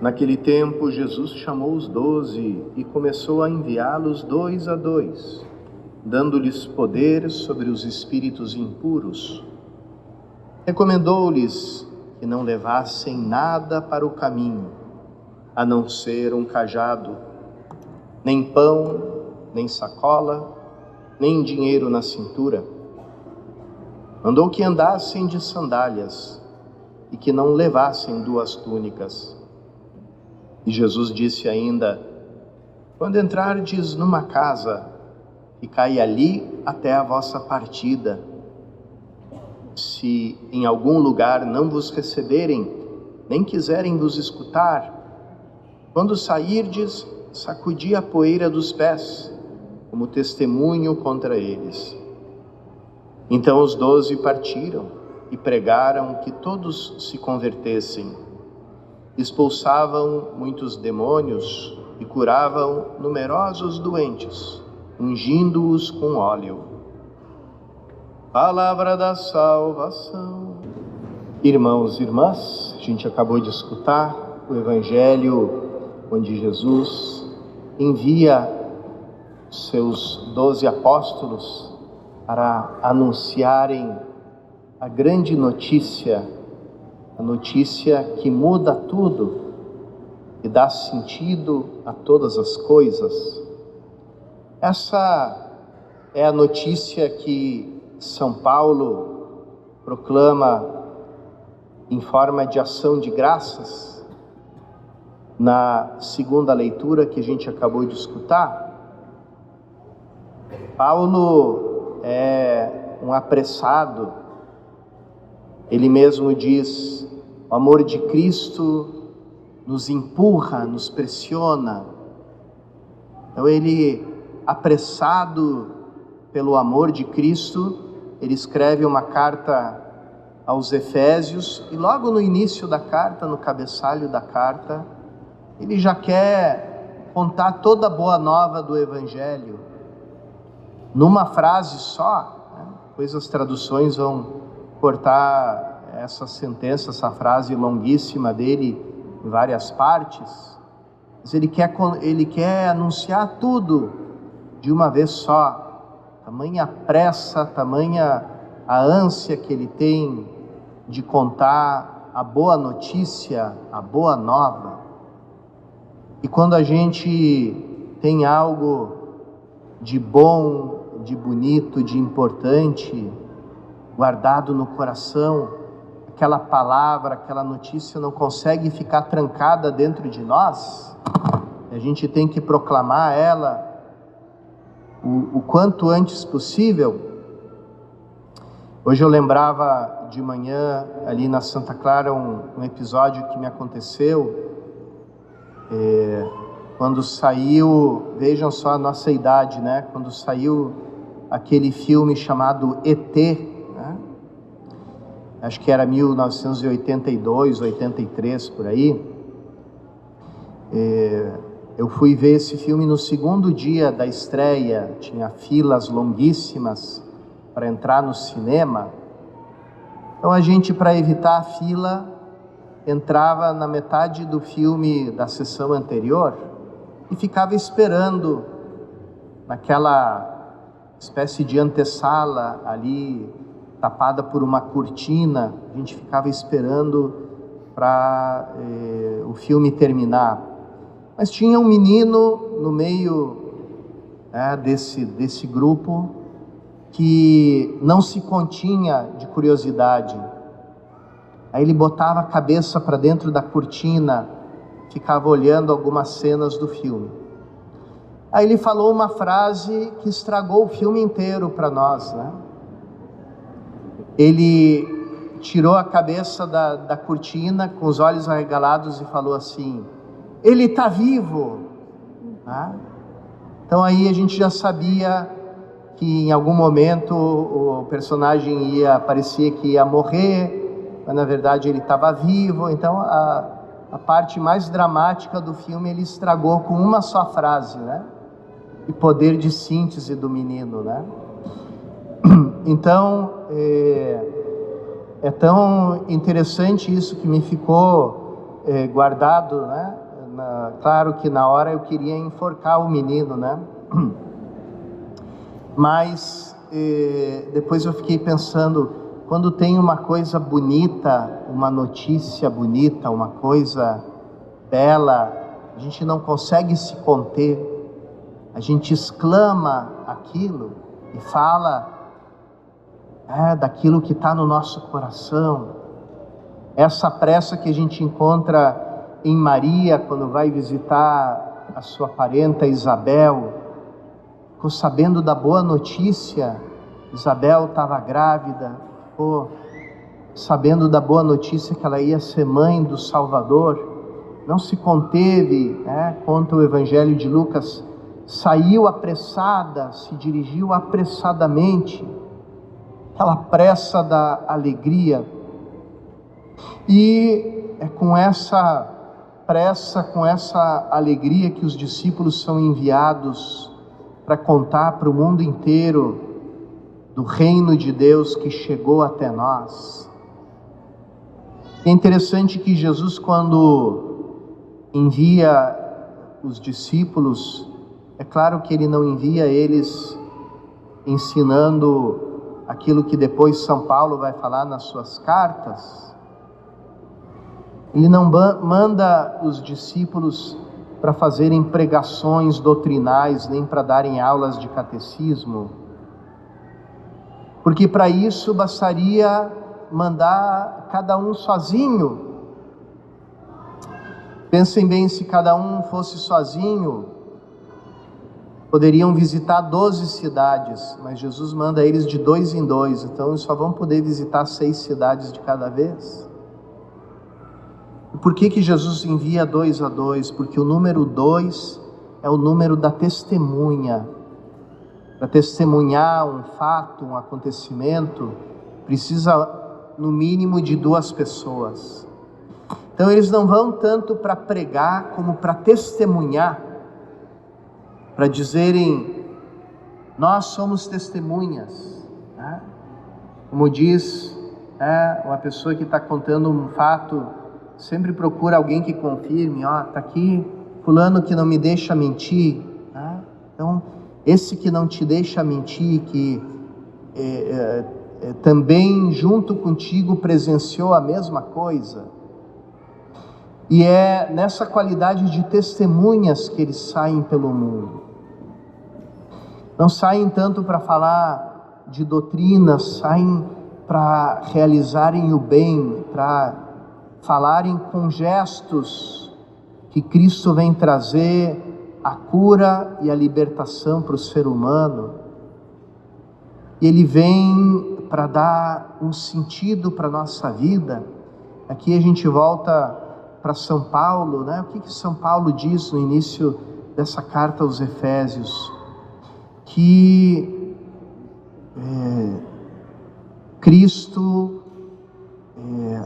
Naquele tempo, Jesus chamou os 12 e começou a enviá-los 2 a 2, dando-lhes poder sobre os espíritos impuros. Recomendou-lhes que não levassem nada para o caminho, a não ser um cajado, nem pão, nem sacola, nem dinheiro na cintura. Mandou que andassem de sandálias e que não levassem 2 túnicas. E Jesus disse ainda: quando entrardes numa casa, ficai ali até a vossa partida. Se em algum lugar não vos receberem, nem quiserem vos escutar, quando sairdes, sacudi a poeira dos pés, como testemunho contra eles. Então os 12 partiram e pregaram que todos se convertessem. Expulsavam muitos demônios e curavam numerosos doentes, ungindo-os com óleo. Palavra da salvação. Irmãos e irmãs, a gente acabou de escutar o Evangelho onde Jesus envia seus 12 apóstolos para anunciarem a grande notícia, a notícia que muda tudo e dá sentido a todas as coisas. Essa é a notícia que São Paulo proclama em forma de ação de graças na segunda leitura que a gente acabou de escutar. Paulo é um apressado. Ele mesmo diz: o amor de Cristo nos empurra, nos pressiona. Então ele, apressado pelo amor de Cristo, ele escreve uma carta aos Efésios, e logo no início da carta, no cabeçalho da carta, ele já quer contar toda a boa nova do Evangelho, numa frase só, né? Pois as traduções vão cortar essa sentença, essa frase longuíssima dele em várias partes, mas ele quer anunciar tudo de uma vez só. Tamanha pressa, tamanha a ânsia que ele tem de contar a boa notícia, a boa nova. E quando a gente tem algo de bom, de bonito, de importante guardado no coração, aquela palavra, aquela notícia não consegue ficar trancada dentro de nós, a gente tem que proclamar ela o quanto antes possível. Hoje eu lembrava de manhã, ali na Santa Clara, um episódio que me aconteceu, quando saiu, vejam só a nossa idade, né? Quando saiu aquele filme chamado ET, acho que era 1982, 83, por aí. Eu fui ver esse filme no segundo dia da estreia, tinha filas longuíssimas para entrar no cinema. Então a gente, para evitar a fila, entrava na metade do filme da sessão anterior e ficava esperando naquela espécie de antessala ali, tapada por uma cortina. A gente ficava esperando para o filme terminar. Mas tinha um menino no meio desse grupo que não se continha de curiosidade. Aí ele botava a cabeça para dentro da cortina, ficava olhando algumas cenas do filme. Aí ele falou uma frase que estragou o filme inteiro para nós, né? Ele tirou a cabeça da cortina com os olhos arregalados e falou assim: ele está vivo. Então aí a gente já sabia que em algum momento o personagem parecia que ia morrer, mas na verdade ele estava vivo. Então a parte mais dramática do filme ele estragou com uma só frase, né? E poder de síntese do menino, né? Então é tão interessante isso que me ficou guardado, né? Claro que na hora eu queria enforcar o menino, né? Mas depois eu fiquei pensando, quando tem uma coisa bonita, uma notícia bonita, uma coisa bela, a gente não consegue se conter, a gente exclama aquilo e fala daquilo que está no nosso coração. Essa pressa que a gente encontra em Maria quando vai visitar a sua parenta Isabel, ficou sabendo da boa notícia. Isabel estava grávida, ficou sabendo da boa notícia que ela ia ser mãe do Salvador, não se conteve, conta o Evangelho de Lucas, saiu apressada, se dirigiu apressadamente, aquela pressa da alegria. E é com essa pressa, com essa alegria que os discípulos são enviados para contar para o mundo inteiro do reino de Deus que chegou até nós. É interessante que Jesus, quando envia os discípulos, é claro que ele não envia eles ensinando aquilo que depois São Paulo vai falar nas suas cartas. Ele não manda os discípulos para fazerem pregações doutrinais, nem para darem aulas de catecismo, porque para isso bastaria mandar cada um sozinho. Pensem bem, se cada um fosse sozinho, poderiam visitar 12 cidades, mas Jesus manda eles de 2 em 2, então eles só vão poder visitar 6 cidades de cada vez. E por que Jesus envia 2 a 2? Porque o número 2 é o número da testemunha. Para testemunhar um fato, um acontecimento, precisa no mínimo de 2 pessoas. Então eles não vão tanto para pregar como para testemunhar, para dizerem, nós somos testemunhas, né? Como diz uma pessoa que está contando um fato, sempre procura alguém que confirme, está aqui fulano que não me deixa mentir, né? Então esse que não te deixa mentir, que também junto contigo presenciou a mesma coisa. E é nessa qualidade de testemunhas que eles saem pelo mundo. Não saem tanto para falar de doutrinas, saem para realizarem o bem, para falarem com gestos que Cristo vem trazer a cura e a libertação para o ser humano. E Ele vem para dar um sentido para a nossa vida. Aqui a gente volta para São Paulo, né? O que São Paulo diz no início dessa carta aos Efésios? Que Cristo,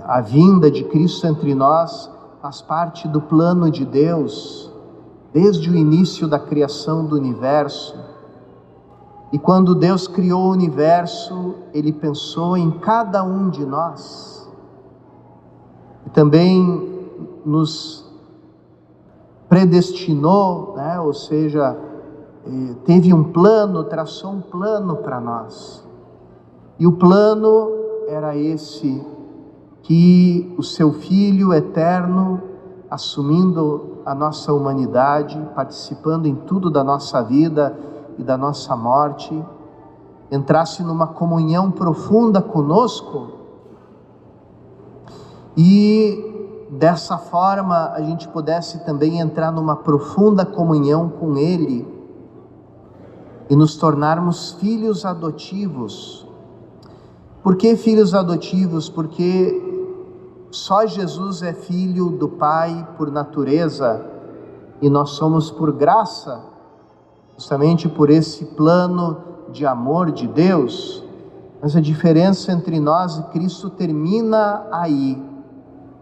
a vinda de Cristo entre nós, faz parte do plano de Deus, desde o início da criação do universo. E quando Deus criou o universo, Ele pensou em cada um de nós. E também nos predestinou, né? Ou seja, teve um plano, traçou um plano para nós. E o plano era esse, que o seu Filho eterno, assumindo a nossa humanidade, participando em tudo da nossa vida e da nossa morte, entrasse numa comunhão profunda conosco, e dessa forma a gente pudesse também entrar numa profunda comunhão com Ele e nos tornarmos filhos adotivos. Por que filhos adotivos? Porque só Jesus é filho do Pai por natureza e nós somos por graça, justamente por esse plano de amor de Deus. Mas a diferença entre nós e Cristo termina aí,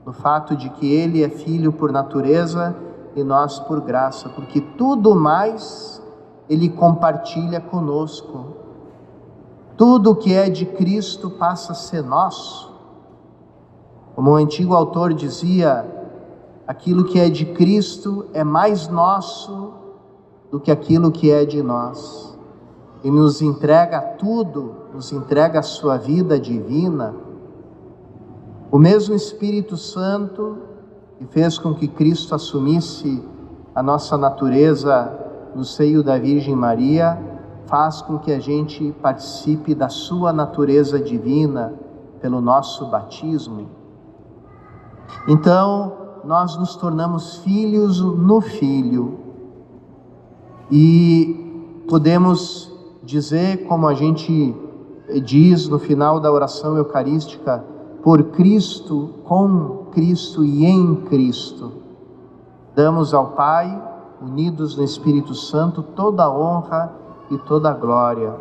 no fato de que Ele é filho por natureza e nós por graça, porque tudo mais Ele compartilha conosco. Tudo que é de Cristo passa a ser nosso. Como o antigo autor dizia, aquilo que é de Cristo é mais nosso do que aquilo que é de nós. E nos entrega tudo, nos entrega a sua vida divina. O mesmo Espírito Santo que fez com que Cristo assumisse a nossa natureza no seio da Virgem Maria, faz com que a gente participe da sua natureza divina pelo nosso batismo. Então, nós nos tornamos filhos no Filho e podemos dizer, como a gente diz no final da oração eucarística, por Cristo, com Cristo e em Cristo. Damos ao Pai, unidos no Espírito Santo, toda a honra e toda a glória.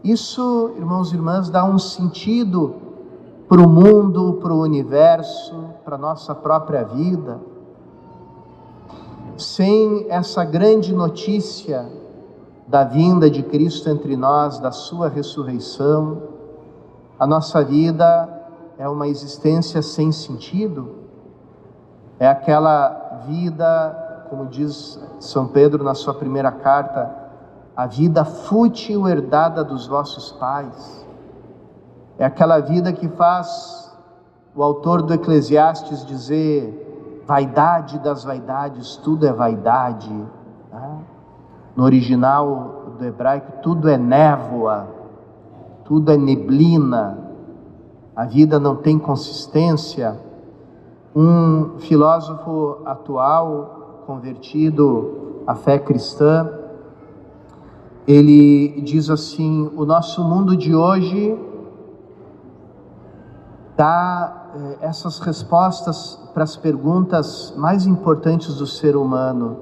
Isso, irmãos e irmãs, dá um sentido para o mundo, para o universo, para a nossa própria vida. Sem essa grande notícia da vinda de Cristo entre nós, da sua ressurreição, a nossa vida é uma existência sem sentido. É aquela vida, como diz São Pedro na sua primeira carta, a vida fútil herdada dos vossos pais. É aquela vida que faz o autor do Eclesiastes dizer: vaidade das vaidades, tudo é vaidade. No original do hebraico, tudo é névoa, tudo é neblina. A vida não tem consistência. Um filósofo atual, convertido à fé cristã, ele diz assim: o nosso mundo de hoje dá essas respostas para as perguntas mais importantes do ser humano.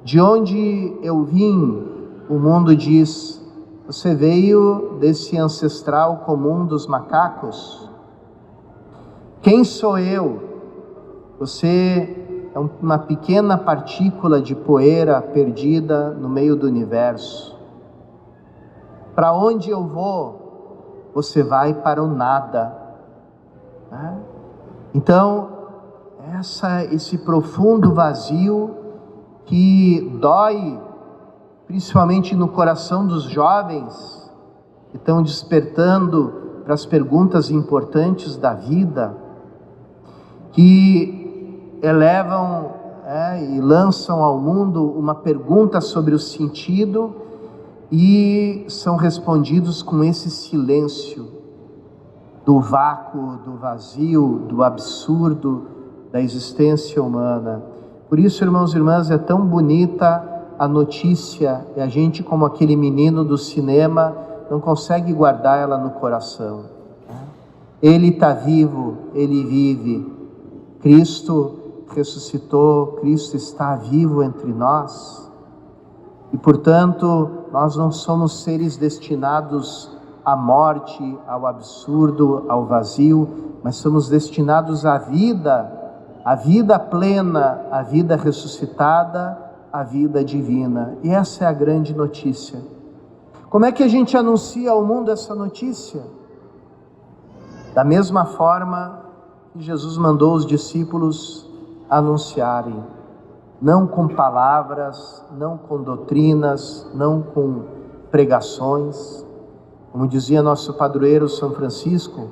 De onde eu vim? O mundo diz: você veio desse ancestral comum dos macacos? Quem sou eu? Você é uma pequena partícula de poeira perdida no meio do universo. Para onde eu vou? Você vai para o nada. Então, esse profundo vazio que dói, principalmente no coração dos jovens, que estão despertando para as perguntas importantes da vida, que elevam e lançam ao mundo uma pergunta sobre o sentido e são respondidos com esse silêncio do vácuo, do vazio, do absurdo da existência humana. Por isso, irmãos e irmãs, é tão bonita a notícia, e a gente, como aquele menino do cinema, não consegue guardar ela no coração. Ele está vivo, ele vive. Cristo ressuscitou, Cristo está vivo entre nós. E, portanto, nós não somos seres destinados à morte, ao absurdo, ao vazio, mas somos destinados à vida plena, à vida ressuscitada, à vida divina. E essa é a grande notícia. Como é que a gente anuncia ao mundo essa notícia? Da mesma forma que Jesus mandou os discípulos anunciarem, não com palavras, não com doutrinas, não com pregações. Como dizia nosso padroeiro São Francisco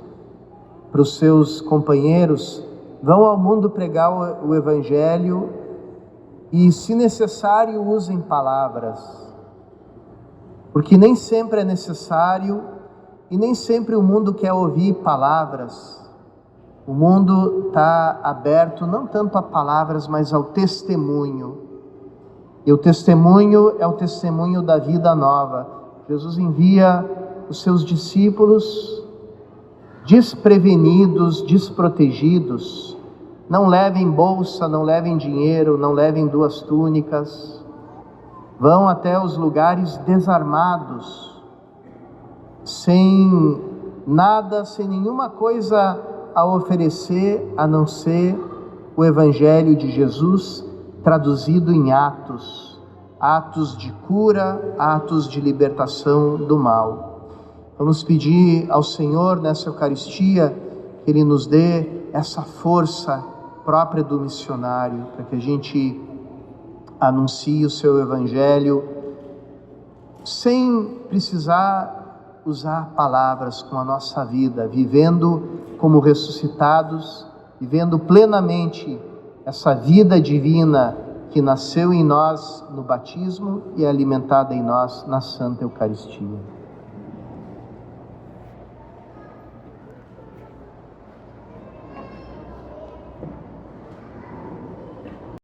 para os seus companheiros: vão ao mundo pregar o Evangelho e, se necessário, usem palavras, porque nem sempre é necessário e nem sempre o mundo quer ouvir palavras. O mundo está aberto não tanto a palavras, mas ao testemunho. E o testemunho é o testemunho da vida nova. Jesus envia os seus discípulos desprevenidos, desprotegidos. Não levem bolsa, não levem dinheiro, não levem 2 túnicas. Vão até os lugares desarmados, sem nada, sem nenhuma coisa a oferecer, a não ser o Evangelho de Jesus traduzido em atos de cura, atos de libertação do mal. Vamos pedir ao Senhor nessa Eucaristia que Ele nos dê essa força própria do missionário, para que a gente anuncie o seu Evangelho sem precisar usar palavras, com a nossa vida, vivendo como ressuscitados, vivendo plenamente essa vida divina que nasceu em nós no batismo e é alimentada em nós na Santa Eucaristia.